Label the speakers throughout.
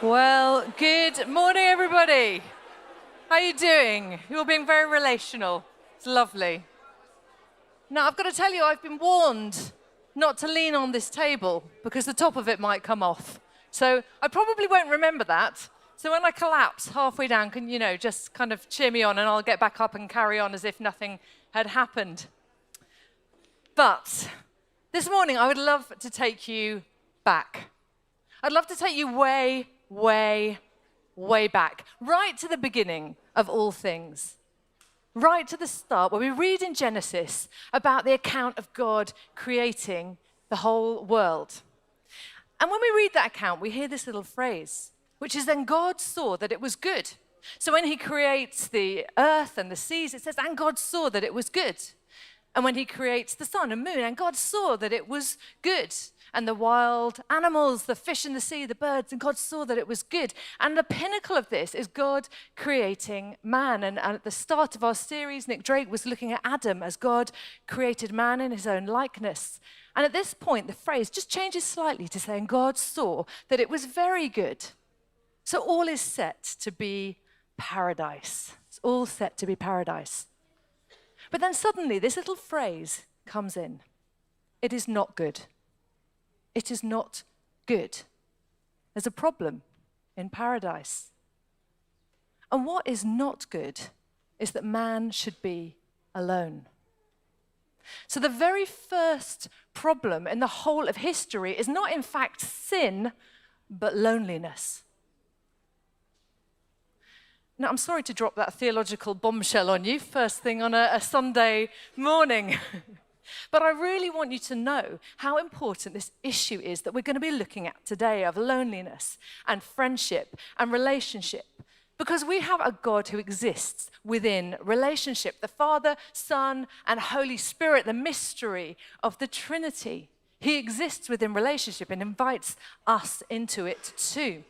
Speaker 1: Well, good morning, everybody. How are you doing? You're all being very relational. It's lovely. Now, I've got to tell you, I've been warned not to lean on this table because the top of it might come off. So I probably won't remember that. So when I collapse halfway down, can just kind of cheer me on and I'll get back up and carry on as if nothing had happened. But this morning, I would love to take you back. I'd love to take you way back, right to the beginning of all things, right to the start, where we read in Genesis about the account of God creating the whole world. And when we read that account, we hear this little phrase, which is, then God saw that it was good. So when he creates the earth and the seas, it says, and God saw that it was good. And when he creates the sun and moon, and God saw that it was good. And the wild animals, the fish in the sea, the birds, and God saw that it was good. And the pinnacle of this is God creating man. And at the start of our series, Nick Drake was looking at Adam as God created man in his own likeness. And at this point, the phrase just changes slightly to saying God saw that it was very good. So all is set to be paradise. It's all set to be paradise. But then suddenly this little phrase comes in. It is not good. It is not good. There's a problem in paradise. And what is not good is that man should be alone. So the very first problem in the whole of history is not in fact sin, but loneliness. Now, I'm sorry to drop that theological bombshell on you first thing on a Sunday morning. But I really want you to know how important this issue is that we're going to be looking at today, of loneliness and friendship and relationship. Because we have a God who exists within relationship, the Father, Son, and Holy Spirit, the mystery of the Trinity. He exists within relationship and invites us into it too.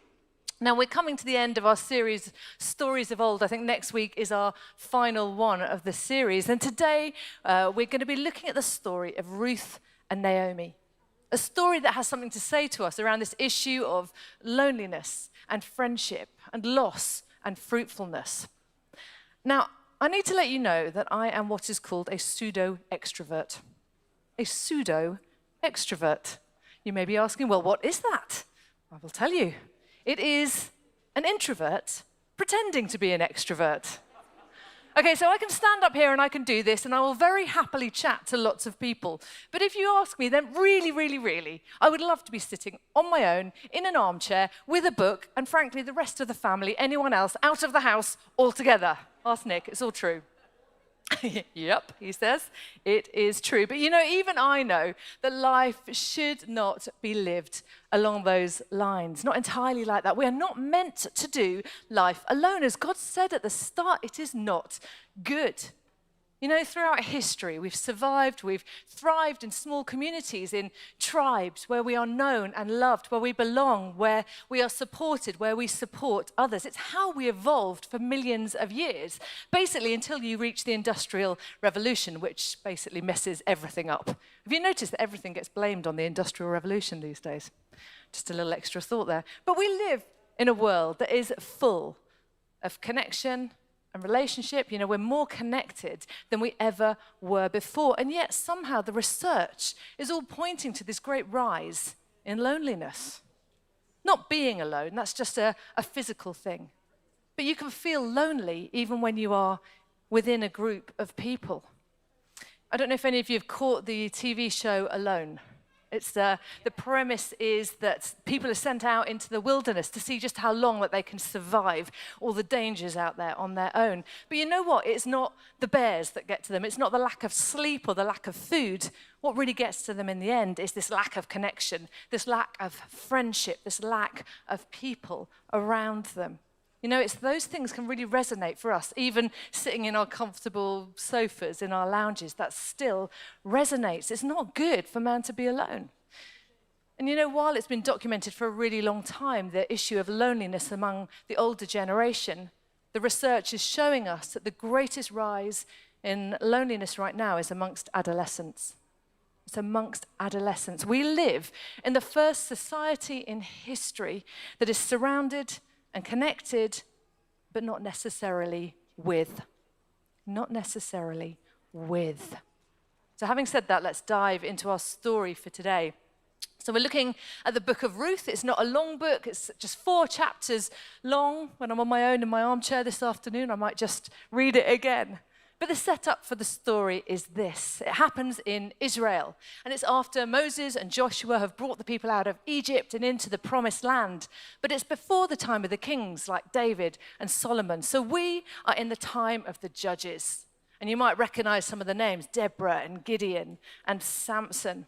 Speaker 1: Now, we're coming to the end of our series, Stories of Old. I think next week is our final one of the series. And today, we're going to be looking at the story of Ruth and Naomi, a story that has something to say to us around this issue of loneliness and friendship and loss and fruitfulness. Now, I need to let you know that I am what is called a pseudo-extrovert. A pseudo-extrovert. You may be asking, well, what is that? I will tell you. It is an introvert pretending to be an extrovert. Okay, so I can stand up here and I can do this and I will very happily chat to lots of people. But if you ask me, then really, I would love to be sitting on my own in an armchair with a book and frankly, the rest of the family, anyone else, out of the house altogether. Ask Nick, it's all true. Yep, he says, it is true. But even I know that life should not be lived along those lines. Not entirely like that. We are not meant to do life alone. As God said at the start, it is not good. Throughout history, we've survived, we've thrived in small communities, in tribes where we are known and loved, where we belong, where we are supported, where we support others. It's how we evolved for millions of years, basically until you reach the Industrial Revolution, which basically messes everything up. Have you noticed that everything gets blamed on the Industrial Revolution these days? Just a little extra thought there. But we live in a world that is full of connection and relationship. We're more connected than we ever were before. And yet somehow the research is all pointing to this great rise in loneliness. Not being alone, that's just a physical thing. But you can feel lonely even when you are within a group of people. I don't know if any of you have caught the TV show Alone. It's the premise is that people are sent out into the wilderness to see just how long that they can survive all the dangers out there on their own. But you know what? It's not the bears that get to them. It's not the lack of sleep or the lack of food. What really gets to them in the end is this lack of connection, this lack of friendship, this lack of people around them. It's those things can really resonate for us. Even sitting in our comfortable sofas, in our lounges, that still resonates. It's not good for man to be alone. And while it's been documented for a really long time, the issue of loneliness among the older generation, the research is showing us that the greatest rise in loneliness right now is amongst adolescents. It's amongst adolescents. We live in the first society in history that is surrounded and connected, but not necessarily with. Not necessarily with. So having said that, let's dive into our story for today. So we're looking at the book of Ruth. It's not a long book. It's just 4 chapters long. When I'm on my own in my armchair this afternoon, I might just read it again. But the setup for the story is this. It happens in Israel, and it's after Moses and Joshua have brought the people out of Egypt and into the promised land. But it's before the time of the kings like David and Solomon. So we are in the time of the judges. And you might recognize some of the names, Deborah and Gideon and Samson.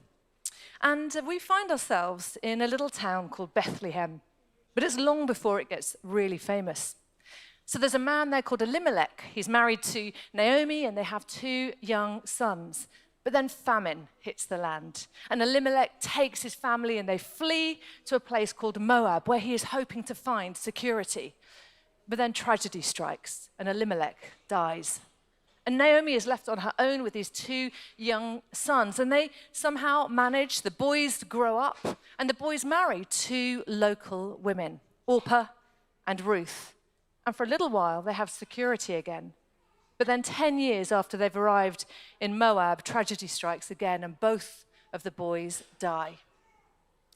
Speaker 1: And we find ourselves in a little town called Bethlehem. But it's long before it gets really famous. So there's a man there called Elimelech. He's married to Naomi, and they have 2 young sons. But then famine hits the land. And Elimelech takes his family, and they flee to a place called Moab, where he is hoping to find security. But then tragedy strikes, and Elimelech dies. And Naomi is left on her own with these 2 young sons. And they somehow manage, the boys grow up, and the boys marry 2 local women, Orpah and Ruth. And for a little while, they have security again. But then 10 years after they've arrived in Moab, tragedy strikes again, and both of the boys die.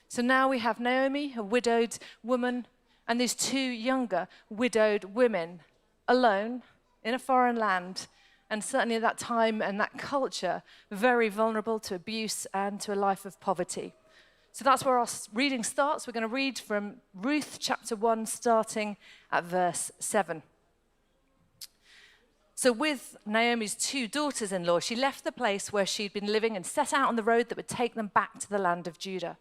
Speaker 1: So now we have Naomi, a widowed woman, and these 2 younger widowed women alone in a foreign land, and certainly at that time and that culture, very vulnerable to abuse and to a life of poverty. So that's where our reading starts. We're going to read from Ruth chapter 1, starting at verse 7. So with Naomi's 2 daughters-in-law, she left the place where she'd been living and set out on the road that would take them back to the land of Judah.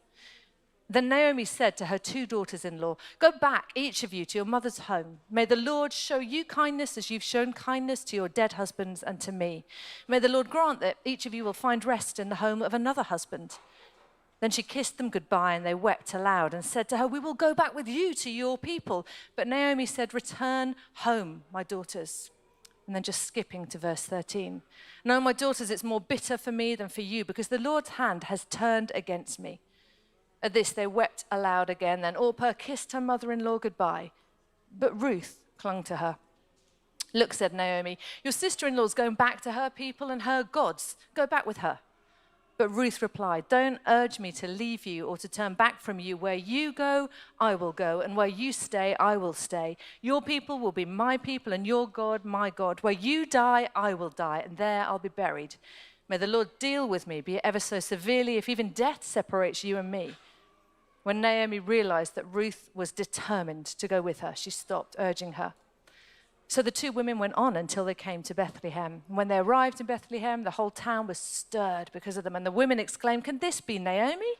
Speaker 1: Then Naomi said to her 2 daughters-in-law, "Go back, each of you, to your mother's home. May the Lord show you kindness as you've shown kindness to your dead husbands and to me. May the Lord grant that each of you will find rest in the home of another husband." Then she kissed them goodbye, and they wept aloud and said to her, "We will go back with you to your people." But Naomi said, "Return home, my daughters." And then just skipping to verse 13. "No, my daughters, it's more bitter for me than for you, because the Lord's hand has turned against me." At this, they wept aloud again. Then Orpah kissed her mother-in-law goodbye, but Ruth clung to her. "Look," said Naomi, "your sister-in-law's going back to her people and her gods. Go back with her." But Ruth replied, "Don't urge me to leave you or to turn back from you. Where you go, I will go, and where you stay, I will stay. Your people will be my people, and your God, my God. Where you die, I will die, and there I'll be buried. May the Lord deal with me, be it ever so severely, if even death separates you and me." When Naomi realized that Ruth was determined to go with her, she stopped urging her. So the 2 women went on until they came to Bethlehem. When they arrived in Bethlehem, the whole town was stirred because of them. And the women exclaimed, "Can this be Naomi?"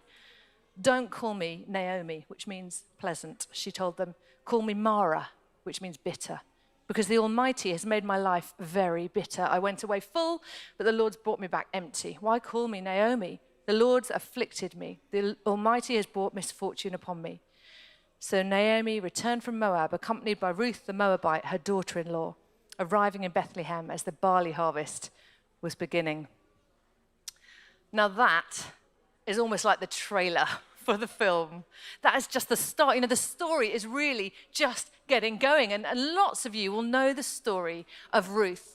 Speaker 1: "Don't call me Naomi," which means pleasant, she told them. "Call me Mara," which means bitter, because the Almighty has made my life very bitter. I went away full, but the Lord's brought me back empty. Why call me Naomi? The Lord's afflicted me. The Almighty has brought misfortune upon me. So Naomi returned from Moab, accompanied by Ruth the Moabite, her daughter-in-law, arriving in Bethlehem as the barley harvest was beginning. Now that is almost like the trailer for the film. That is just the start. You know, the story is really just getting going. And lots of you will know the story of Ruth.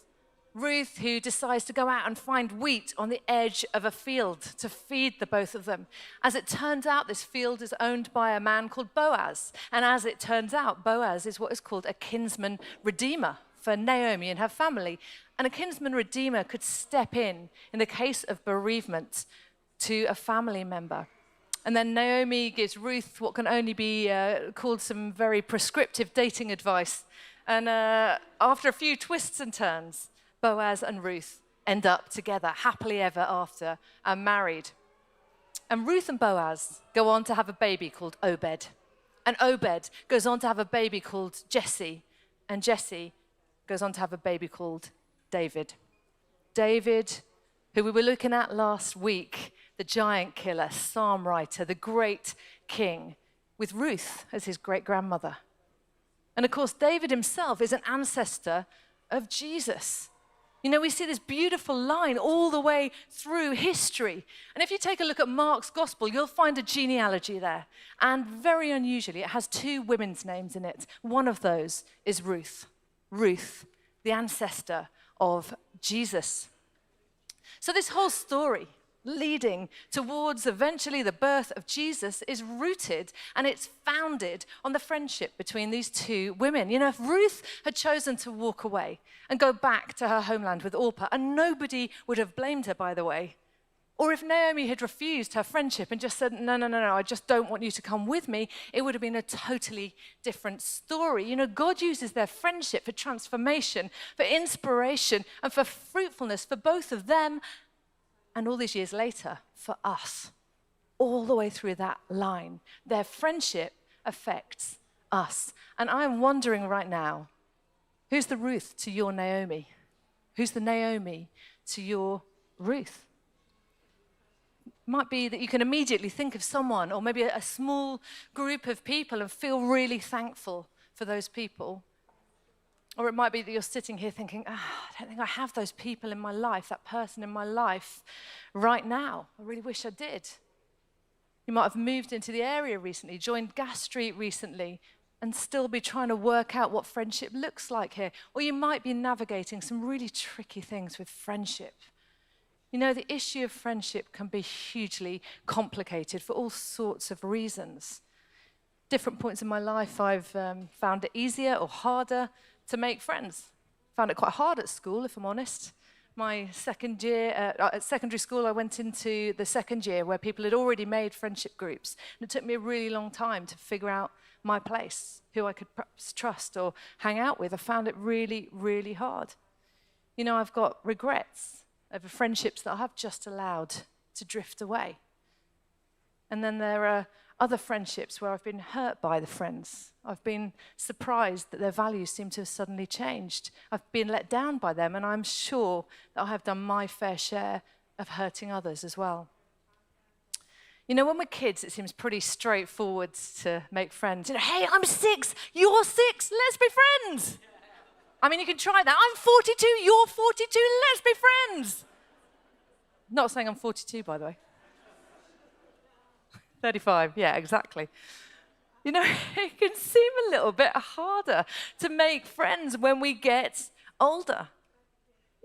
Speaker 1: Ruth, who decides to go out and find wheat on the edge of a field to feed the both of them. As it turns out, this field is owned by a man called Boaz. And as it turns out, Boaz is what is called a kinsman redeemer for Naomi and her family. And a kinsman redeemer could step in the case of bereavement to a family member. And then Naomi gives Ruth what can only be called some very prescriptive dating advice. And after a few twists and turns, Boaz and Ruth end up together, happily ever after, and married. And Ruth and Boaz go on to have a baby called Obed. And Obed goes on to have a baby called Jesse. And Jesse goes on to have a baby called David. David, who we were looking at last week, the giant killer, psalm writer, the great king, with Ruth as his great-grandmother. And of course, David himself is an ancestor of Jesus. You know, we see this beautiful line all the way through history. And if you take a look at Mark's gospel, you'll find a genealogy there. And very unusually, it has 2 women's names in it. One of those is Ruth. Ruth, the ancestor of Jesus. So this whole story leading towards eventually the birth of Jesus is rooted and it's founded on the friendship between these 2 women. You know, if Ruth had chosen to walk away and go back to her homeland with Orpah, and nobody would have blamed her, by the way, or if Naomi had refused her friendship and just said, no, I just don't want you to come with me, it would have been a totally different story. You know, God uses their friendship for transformation, for inspiration, and for fruitfulness for both of them. And all these years later, for us, all the way through that line, their friendship affects us. And I'm wondering right now, who's the Ruth to your Naomi? Who's the Naomi to your Ruth? It might be that you can immediately think of someone, or maybe a small group of people, and feel really thankful for those people. Or it might be that you're sitting here thinking, I don't think I have those people in my life, that person in my life right now. I really wish I did. You might have moved into the area recently, joined Gas Street recently, and still be trying to work out what friendship looks like here. Or you might be navigating some really tricky things with friendship. You know, the issue of friendship can be hugely complicated for all sorts of reasons. Different points in my life, I've found it easier or harder to make friends. Found it quite hard at school, if I'm honest. My second year, at secondary school, I went into the second year where people had already made friendship groups. And it took me a really long time to figure out my place, who I could perhaps trust or hang out with. I found it really, really hard. You know, I've got regrets over friendships that I have just allowed to drift away. And then there are other friendships where I've been hurt by the friends. I've been surprised that their values seem to have suddenly changed. I've been let down by them, and I'm sure that I have done my fair share of hurting others as well. You know, when we're kids, it seems pretty straightforward to make friends. You know, hey, I'm 6, you're 6, let's be friends. I mean, you can try that. I'm 42, you're 42, let's be friends. Not saying I'm 42, by the way. 35, yeah, exactly. You know, it can seem a little bit harder to make friends when we get older.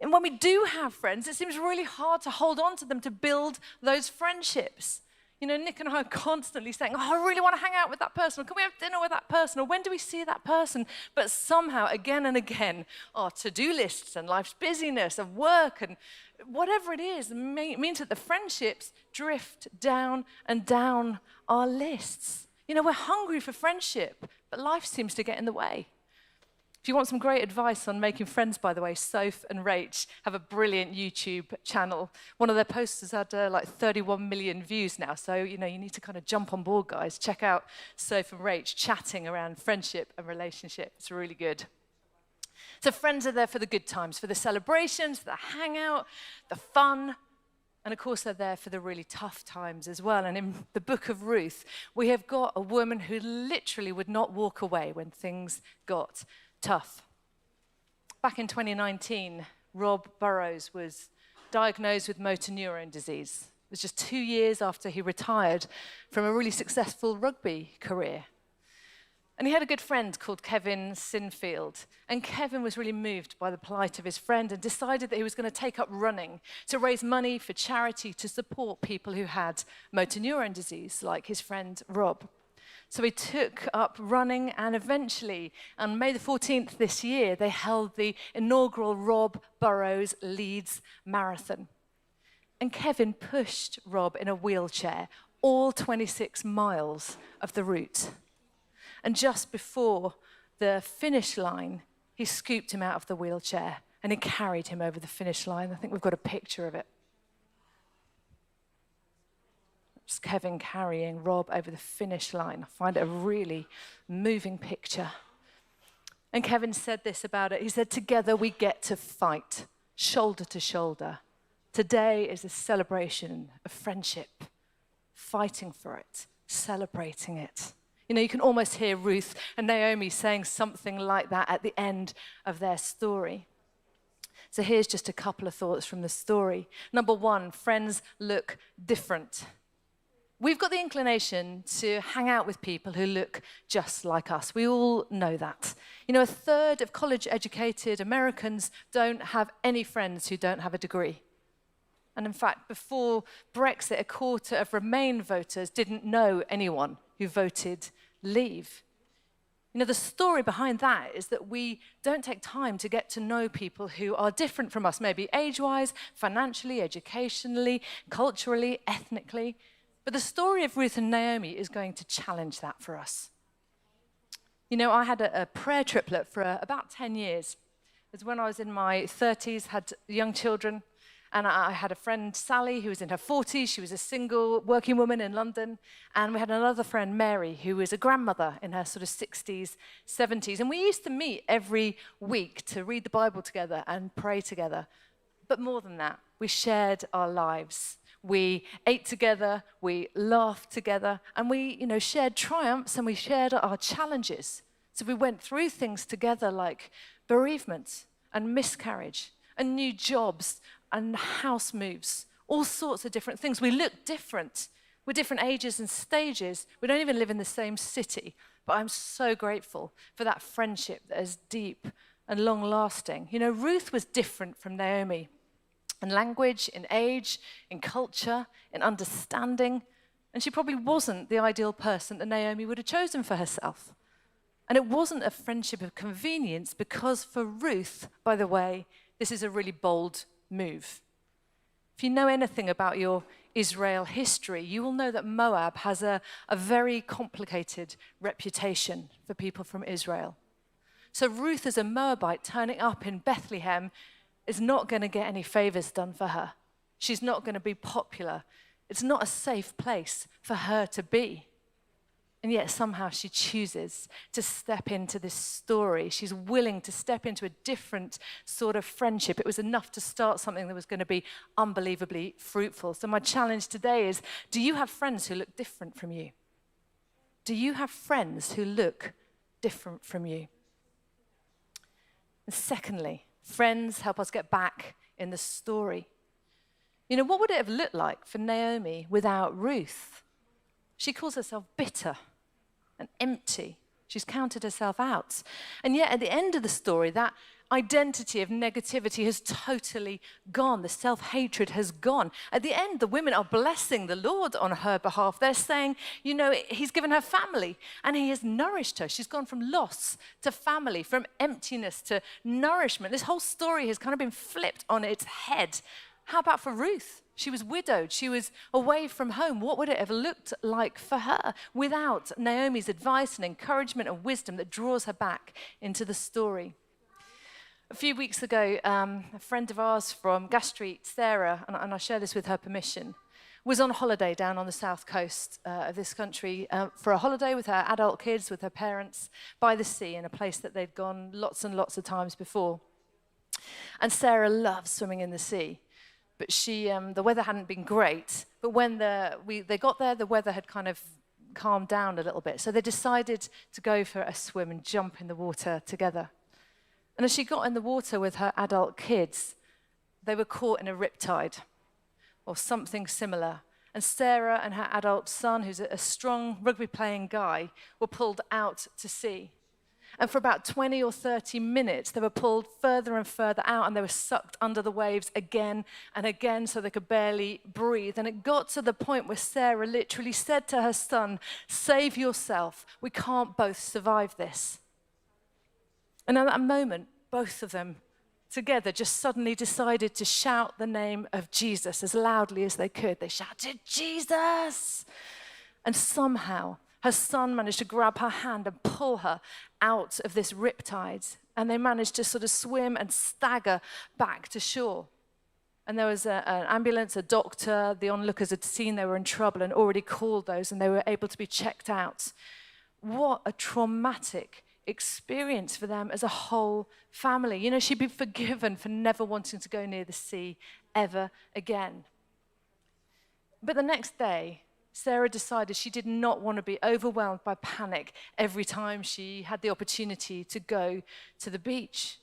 Speaker 1: And when we do have friends, it seems really hard to hold on to them, to build those friendships. You know, Nick and I are constantly saying, I really want to hang out with that person. Or can we have dinner with that person? Or when do we see that person? But somehow, again and again, our to-do lists and life's busyness of work and whatever it is means that the friendships drift down and down our lists. You know, we're hungry for friendship, but life seems to get in the way. If you want some great advice on making friends, by the way, Soph and Rach have a brilliant YouTube channel. One of their posts has had like 31 million views now, so you know you need to kind of jump on board, guys. Check out Soph and Rach chatting around friendship and relationship. It's really good. So friends are there for the good times, for the celebrations, for the hangout, the fun, and of course they're there for the really tough times as well. And in the book of Ruth, we have got a woman who literally would not walk away when things got tough. Back in 2019, Rob Burrows was diagnosed with motor neurone disease. It was just 2 years after he retired from a really successful rugby career. And he had a good friend called Kevin Sinfield. And Kevin was really moved by the plight of his friend and decided that he was going to take up running to raise money for charity to support people who had motor neurone disease, like his friend Rob. So he took up running, and eventually, on May the 14th this year, they held the inaugural Rob Burrows Leeds Marathon. And Kevin pushed Rob in a wheelchair all 26 miles of the route. And just before the finish line, he scooped him out of the wheelchair and he carried him over the finish line. I think we've got a picture of it. It's Kevin carrying Rob over the finish line. I find it a really moving picture. And Kevin said this about it. He said, together we get to fight, shoulder to shoulder. Today is a celebration of friendship, fighting for it, celebrating it. You know, you can almost hear Ruth and Naomi saying something like that at the end of their story. So here's just a couple of thoughts from the story. Number one, friends look different. We've got the inclination to hang out with people who look just like us. We all know that. You know, a third of college-educated Americans don't have any friends who don't have a degree. And in fact, before Brexit, a quarter of Remain voters didn't know anyone who voted Leave. You know, the story behind that is that we don't take time to get to know people who are different from us, maybe age-wise, financially, educationally, culturally, ethnically. But the story of Ruth and Naomi is going to challenge that for us. You know, I had a prayer triplet for about 10 years. It was when I was in my 30s, had young children, and I had a friend, Sally, who was in her 40s. She was a single working woman in London. And we had another friend, Mary, who was a grandmother in her sort of 60s, 70s. And we used to meet every week to read the Bible together and pray together. But more than that, we shared our lives. We ate together, we laughed together, and we, you know, shared triumphs and we shared our challenges. So we went through things together like bereavement and miscarriage and new jobs and house moves, all sorts of different things. We look different. We're different ages and stages. We don't even live in the same city. But I'm so grateful for that friendship that is deep and long-lasting. You know, Ruth was different from Naomi. In language, in age, in culture, in understanding. And she probably wasn't the ideal person that Naomi would have chosen for herself. And it wasn't a friendship of convenience because for Ruth, by the way, this is a really bold move. If you know anything about your Israel history, you will know that Moab has a very complicated reputation for people from Israel. So Ruth as a Moabite turning up in Bethlehem is not going to get any favors done for her. She's not going to be popular. It's not a safe place for her to be. And yet somehow she chooses to step into this story. She's willing to step into a different sort of friendship. It was enough to start something that was going to be unbelievably fruitful. So my challenge today is, do you have friends who look different from you? Do you have friends who look different from you? And secondly, friends help us get back in the story. You know, what would it have looked like for Naomi without Ruth? She calls herself bitter and empty. She's counted herself out. And yet at the end of the story, that identity of negativity has totally gone. The self-hatred has gone. At the end, the women are blessing the Lord on her behalf. They're saying, you know, he's given her family and he has nourished her. She's gone from loss to family, from emptiness to nourishment. This whole story has kind of been flipped on its head. How about for Ruth? She was widowed. She was away from home. What would it have looked like for her without Naomi's advice and encouragement and wisdom that draws her back into the story? A few weeks ago, a friend of ours from Gas Street, Sarah, and I share this with her permission, was on holiday down on the south coast of this country for a holiday with her adult kids, with her parents, by the sea in a place that they'd gone lots and lots of times before. And Sarah loves swimming in the sea. But the weather hadn't been great. But when they got there, the weather had kind of calmed down a little bit. So they decided to go for a swim and jump in the water together. And as she got in the water with her adult kids, they were caught in a riptide or something similar. And Sarah and her adult son, who's a strong rugby-playing guy, were pulled out to sea. And for about 20 or 30 minutes, they were pulled further and further out, and they were sucked under the waves again and again so they could barely breathe. And it got to the point where Sarah literally said to her son, "Save yourself. We can't both survive this." And at that moment, both of them together just suddenly decided to shout the name of Jesus as loudly as they could. They shouted, "Jesus!" And somehow, her son managed to grab her hand and pull her out of this riptide. And they managed to sort of swim and stagger back to shore. And there was an ambulance, a doctor. The onlookers had seen they were in trouble and already called those, and they were able to be checked out. What a traumatic experience for them as a whole family. You know, she'd been forgiven for never wanting to go near the sea ever again. But the next day, Sarah decided she did not want to be overwhelmed by panic every time she had the opportunity to go to the beach.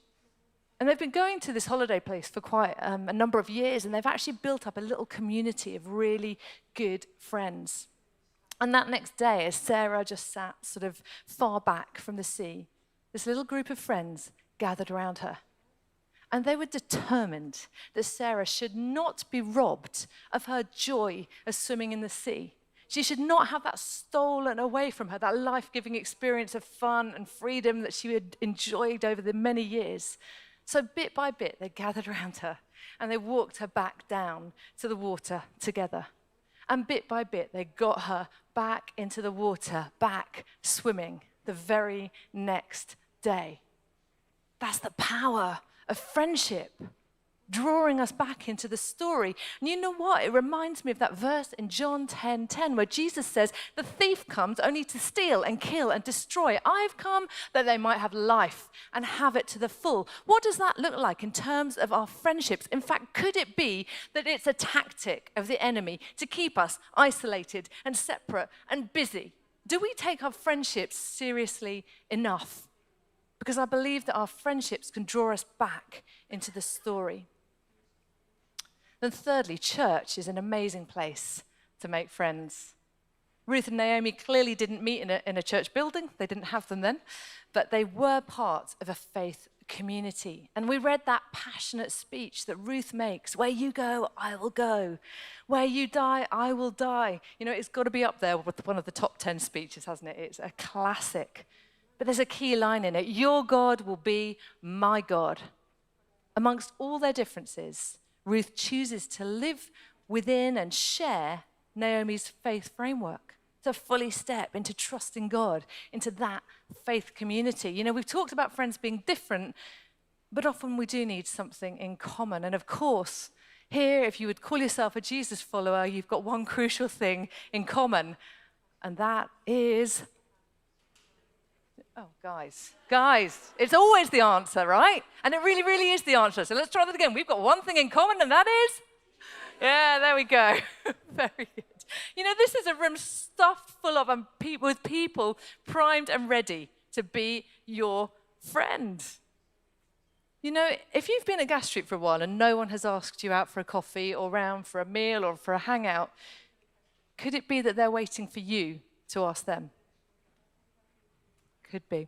Speaker 1: And they've been going to this holiday place for quite a number of years, and they've actually built up a little community of really good friends. And that next day, as Sarah just sat sort of far back from the sea, this little group of friends gathered around her. And they were determined that Sarah should not be robbed of her joy of swimming in the sea. She should not have that stolen away from her, that life-giving experience of fun and freedom that she had enjoyed over the many years. So bit by bit, they gathered around her and they walked her back down to the water together. And bit by bit, they got her back into the water, back swimming the very next day. That's the power of friendship, drawing us back into the story. And you know what? It reminds me of that verse in John 10:10 where Jesus says, the thief comes only to steal and kill and destroy. I've come that they might have life and have it to the full. What does that look like in terms of our friendships? In fact, could it be that it's a tactic of the enemy to keep us isolated and separate and busy? Do we take our friendships seriously enough? Because I believe that our friendships can draw us back into the story. Then thirdly, church is an amazing place to make friends. Ruth and Naomi clearly didn't meet in a church building. They didn't have them then. But they were part of a faith community. And we read that passionate speech that Ruth makes, where you go, I will go. Where you die, I will die. You know, it's got to be up there with one of the top 10 speeches, hasn't it? It's a classic. But there's a key line in it. Your God will be my God. Amongst all their differences, Ruth chooses to live within and share Naomi's faith framework, to fully step into trusting God, into that faith community. You know, we've talked about friends being different, but often we do need something in common. And of course, here, if you would call yourself a Jesus follower, you've got one crucial thing in common, and that is... Oh, guys, it's always the answer, right? And it really, really is the answer. So let's try that again. We've got one thing in common, and that is? Yeah, there we go. Very good. You know, this is a room stuffed full of with people primed and ready to be your friend. You know, if you've been at Gas Street for a while and no one has asked you out for a coffee or round for a meal or for a hangout, could it be that they're waiting for you to ask them? Could be.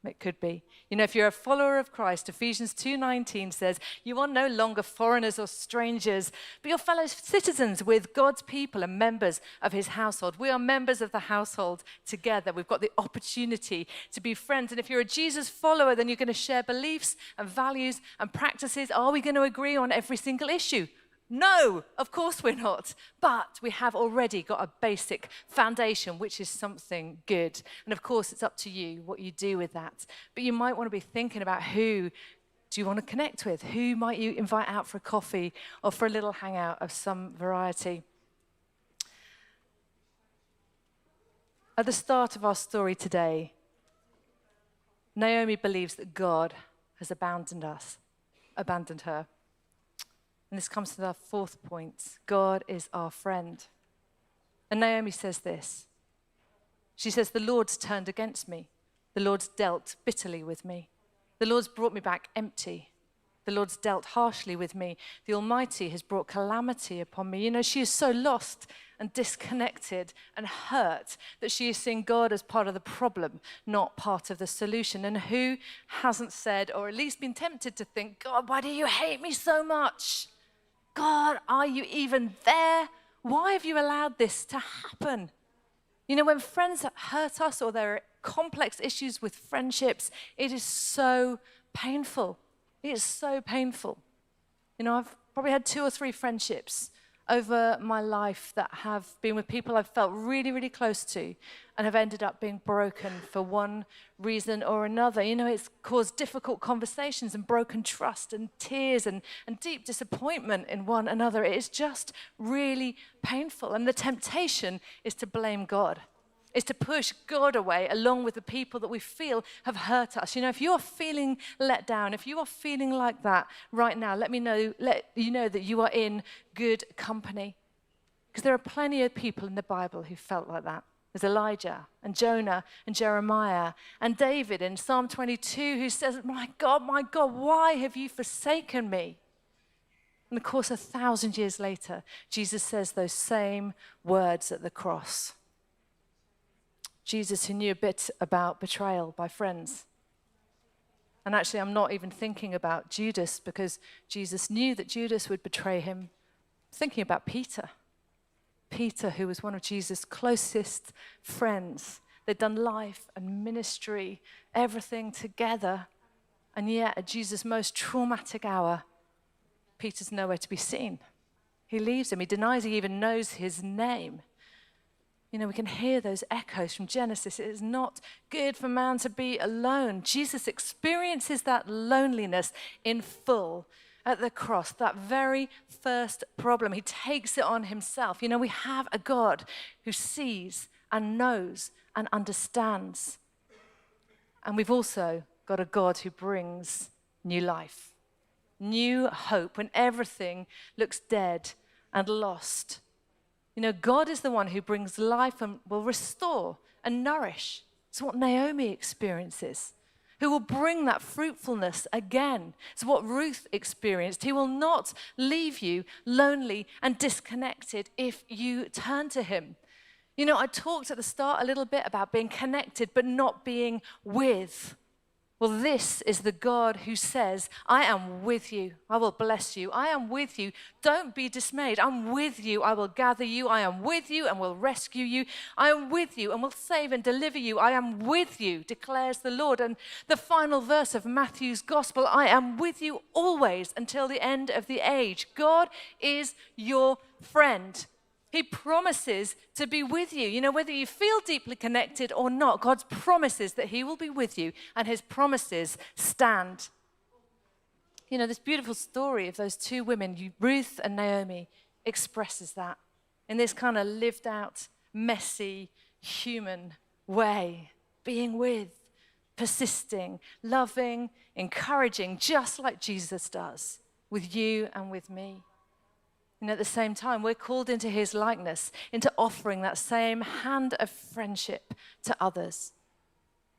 Speaker 1: It could be. You know, if you're a follower of Christ, Ephesians 2:19 says, you are no longer foreigners or strangers, but you're fellow citizens with God's people and members of his household. We are members of the household together. We've got the opportunity to be friends. And if you're a Jesus follower, then you're going to share beliefs and values and practices. Are we going to agree on every single issue? No, of course we're not. But we have already got a basic foundation, which is something good. And of course, it's up to you what you do with that. But you might want to be thinking about who do you want to connect with? Who might you invite out for a coffee or for a little hangout of some variety? At the start of our story today, Naomi believes that God has abandoned her. And this comes to our fourth point. God is our friend. And Naomi says this. She says, the Lord's turned against me. The Lord's dealt bitterly with me. The Lord's brought me back empty. The Lord's dealt harshly with me. The Almighty has brought calamity upon me. You know, she is so lost and disconnected and hurt that she is seeing God as part of the problem, not part of the solution. And who hasn't said, or at least been tempted to think, God, why do you hate me so much? God, are you even there? Why have you allowed this to happen? You know, when friends hurt us or there are complex issues with friendships, it is so painful. It is so painful. You know, I've probably had 2 or 3 friendships over my life that have been with people I've felt really, really close to and have ended up being broken for one reason or another. You know, it's caused difficult conversations and broken trust and tears and deep disappointment in one another. It is just really painful. And the temptation is to blame God, is to push God away along with the people that we feel have hurt us. You know, if you're feeling let down, if you are feeling like that right now, let you know that you are in good company. Because there are plenty of people in the Bible who felt like that. There's Elijah and Jonah and Jeremiah and David in Psalm 22 who says, my God, why have you forsaken me? And of course, 1,000 years later, Jesus says those same words at the cross. Jesus, who knew a bit about betrayal by friends. And actually, I'm not even thinking about Judas because Jesus knew that Judas would betray him. I'm thinking about Peter. Peter, who was one of Jesus' closest friends. They'd done life and ministry, everything together. And yet, at Jesus' most traumatic hour, Peter's nowhere to be seen. He leaves him. He denies he even knows his name. You know, we can hear those echoes from Genesis. It is not good for man to be alone. Jesus experiences that loneliness in full at the cross, that very first problem. He takes it on himself. You know, we have a God who sees and knows and understands. And we've also got a God who brings new life, new hope when everything looks dead and lost. You know, God is the one who brings life and will restore and nourish. It's what Naomi experiences, who will bring that fruitfulness again. It's what Ruth experienced. He will not leave you lonely and disconnected if you turn to him. You know, I talked at the start a little bit about being connected but not being with. Well, this is the God who says, I am with you. I will bless you. I am with you. Don't be dismayed. I'm with you. I will gather you. I am with you and will rescue you. I am with you and will save and deliver you. I am with you, declares the Lord. And the final verse of Matthew's gospel, I am with you always until the end of the age. God is your friend. He promises to be with you. You know, whether you feel deeply connected or not, God's promises that he will be with you, and his promises stand. You know, this beautiful story of those two women, Ruth and Naomi, expresses that in this kind of lived out, messy, human way. Being with, persisting, loving, encouraging, just like Jesus does with you and with me. And at the same time, we're called into his likeness, into offering that same hand of friendship to others.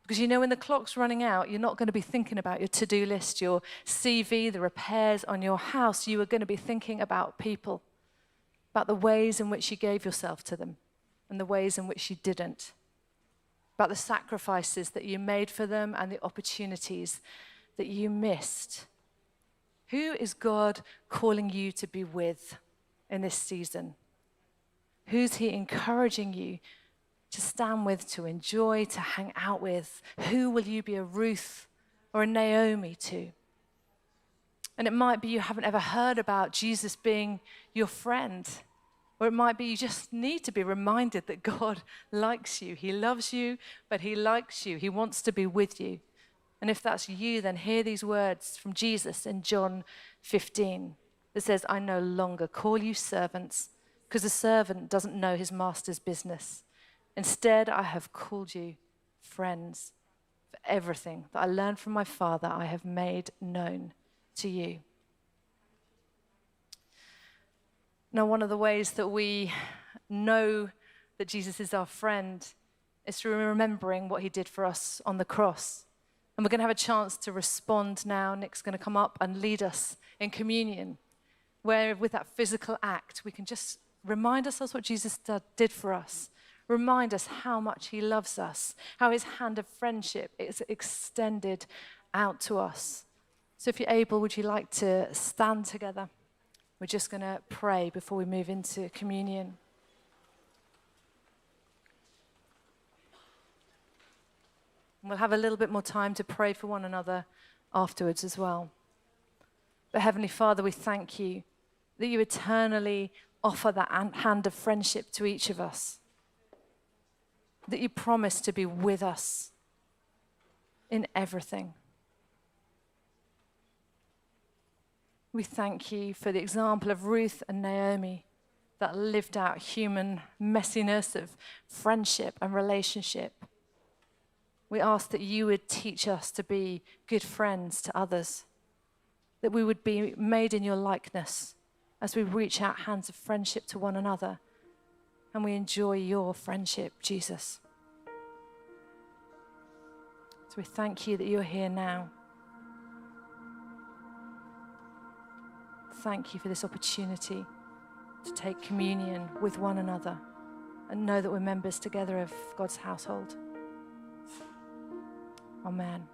Speaker 1: Because you know, when the clock's running out, you're not going to be thinking about your to-do list, your CV, the repairs on your house. You are going to be thinking about people, about the ways in which you gave yourself to them and the ways in which you didn't, about the sacrifices that you made for them and the opportunities that you missed. Who is God calling you to be with in this season? Who's he encouraging you to stand with, to enjoy, to hang out with? Who will you be a Ruth or a Naomi to? And it might be you haven't ever heard about Jesus being your friend, or it might be you just need to be reminded that God likes you. He loves you, but he likes you. He wants to be with you. And if that's you, then hear these words from Jesus in John 15. That says, I no longer call you servants, because a servant doesn't know his master's business. Instead, I have called you friends. For everything that I learned from my Father, I have made known to you. Now, one of the ways that we know that Jesus is our friend is through remembering what he did for us on the cross. And we're going to have a chance to respond now. Nick's going to come up and lead us in communion, where with that physical act, we can just remind ourselves what Jesus did for us. Remind us how much he loves us, how his hand of friendship is extended out to us. So if you're able, would you like to stand together? We're just going to pray before we move into communion. And we'll have a little bit more time to pray for one another afterwards as well. But Heavenly Father, we thank you that you eternally offer that hand of friendship to each of us, that you promise to be with us in everything. We thank you for the example of Ruth and Naomi that lived out human messiness of friendship and relationship. We ask that you would teach us to be good friends to others, that we would be made in your likeness as we reach out hands of friendship to one another, and we enjoy your friendship, Jesus. So we thank you that you're here now. Thank you for this opportunity to take communion with one another and know that we're members together of God's household. Amen.